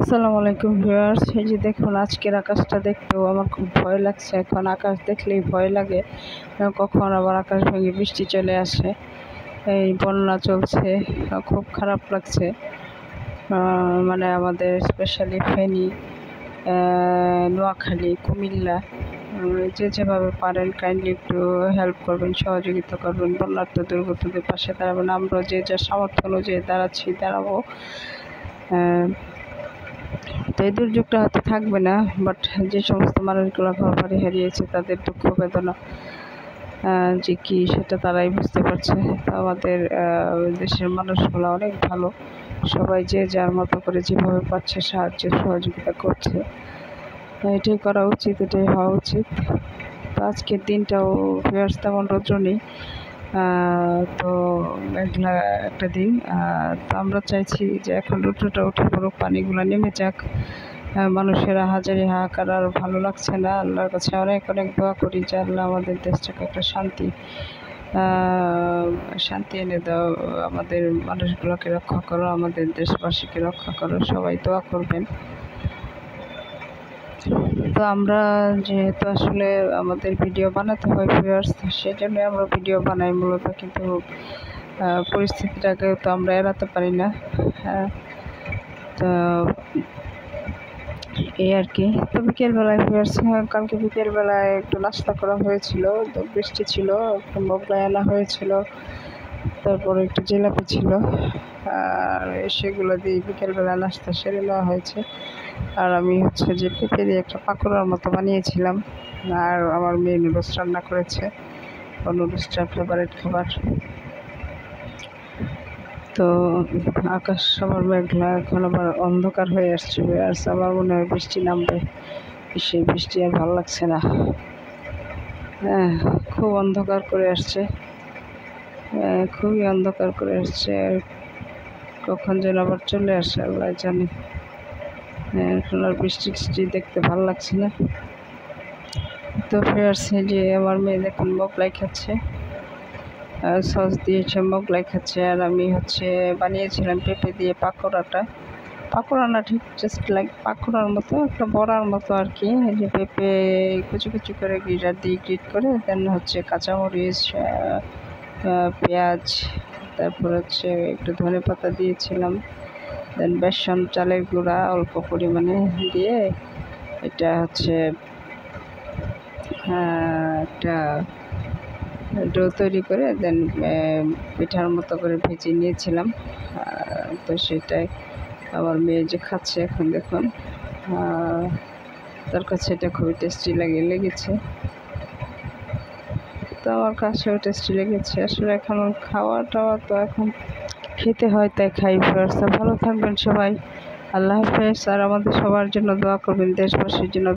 আসসালামু আলাইকুম ভিউয়ার্স। এই যে দেখুন, আজকের আকাশটা দেখতেও আমার খুব ভয় লাগছে। এখন আকাশ দেখলেই ভয় লাগে, কখন আবার আকাশ ভেঙে বৃষ্টি চলে আসে। এই বন্যা চলছে, খুব খারাপ লাগছে। মানে আমাদের স্পেশালি ফেনী, নোয়াখালী, কুমিল্লা, যে যেভাবে পারেন কাইন্ডলি একটু হেল্প করবেন, সহযোগিতা করবেন, বন্যার্ত দুর্গতদের পাশে দাঁড়াবেন। আমরা যে যার সামর্থ্য অনুযায়ী দাঁড়াবো। তো এই দুর্যোগটা হয়তো থাকবে না, বাট যে সমস্ত মানুষগুলো ঘর বাড়ি হারিয়েছে তাদের দুঃখ বেদনা যে কি সেটা তারাই বুঝতে পারছে। তো আমাদের দেশের মানুষগুলো অনেক ভালো, সবাই যে যার মতো করে যেভাবে পারছে সাহায্য সহযোগিতা করছে। এটাই করা উচিত, এটাই হওয়া উচিত। তো আজকের দিনটাও ভিউয়ার্স তেমন রৌদ্র নেই, তো মেঘলা একটা দিন। তো আমরা চাইছি যে এখন রৌদ্রটা উঠে পড়ুক, পানিগুলো নেমে যাক। মানুষের হাজারি হাহাকার আর ভালো লাগছে না। আল্লাহর কাছে অনেক অনেক দোয়া করি যে আল্লাহ আমাদের দেশটাকে একটা শান্তি এনে দাও, আমাদের মানুষগুলোকে রক্ষা করো, আমাদের দেশবাসীকে রক্ষা করো, সবাই দোয়া করবেন। তো আমরা যেহেতু আসলে আমাদের ভিডিও বানাতে হয় ভিউয়ার্স, সেই জন্য আমরা ভিডিও বানাই মূলত, কিন্তু পরিস্থিতিটাকে তো আমরা এড়াতে পারি না। তো এই আর কি। তো বিকেলবেলায় ভিউয়ার্স, কালকে বিকেলবেলায় একটু নাস্তা করা হয়েছিল, তো বৃষ্টি ছিল, একটু মোগলাই আনা হয়েছিল, তারপরে একটু জিলাপি ছিল, আর সেগুলো দিয়ে বিকেলবেলা নাস্তা সেরে নেওয়া হয়েছে। আর আমি হচ্ছে যে পেঁপে দিয়ে একটা পাকোড়ার মতো বানিয়েছিলাম, আর আমার মেয়ে নুডলস রান্না করেছে, ও নুডলসটা ফেভারিট খাবার। তো আকাশ আবার মেঘলা, এখন আবার অন্ধকার হয়ে আসছে। আর আমার মনে হয় বৃষ্টি নামবে, সেই বৃষ্টি আর ভালো লাগছে না। খুব অন্ধকার করে আসছে, খুবই অন্ধকার করে আসছে। কখন যেন আবার চলে আসে আল্লাহ জানে। এখন আর বৃষ্টি দেখতে ভালো লাগছে না। তো ফেরাচ্ছে যে আমার মেয়ে দেখুন মোগলাই খাচ্ছে, সস দিয়েছে, মোগলাই খাচ্ছে। আর আমি হচ্ছে বানিয়েছিলাম পেঁপে দিয়ে পাকোড়া না, ঠিক জাস্ট লাইক পাকোড়ার মতো, একটা বড়ার মতো আর কি। এই যে পেঁপে কুচি কুচি করে গ্রিটার দিয়ে গ্রিট করে, দেন হচ্ছে কাঁচামরিচ, পেঁয়াজ, তারপর হচ্ছে একটু ধনেপাতা দিয়েছিলাম, দেন বেসন চালের গুঁড়া অল্প পরিমাণে দিয়ে এটা হচ্ছে একটা ডো তৈরি করে দেন পিঠার মতো করে ভেজে নিয়েছিলাম। তো সেটাই আমার মেয়ে যে খাচ্ছে এখন দেখুন, তার কাছে এটা খুবই টেস্টি লেগেছে। তো আমার কাছেও টেস্টি লেগেছে। আসলে এখন খাওয়া টাওয়া তো এখন খেতে হয়, তাই খাই। ভালো থাকবেন সবাই, আল্লাহ হাফেজ। আর আমাদের সবার জন্য দোয়া করবেন, দেশবাসীর জন্য।